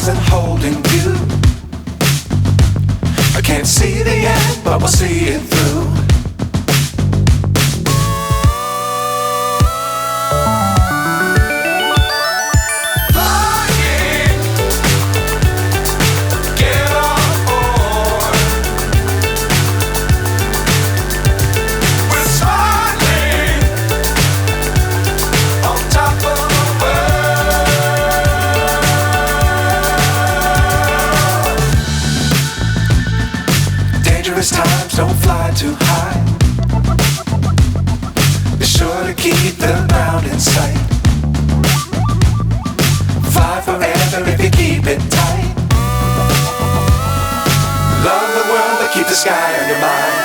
stars and holding you. I can't see the end, but we'll see it through. Times don't fly too high. Be sure to keep the ground in sight. Fly forever if you keep it tight. Love the world but keep the sky on your mind.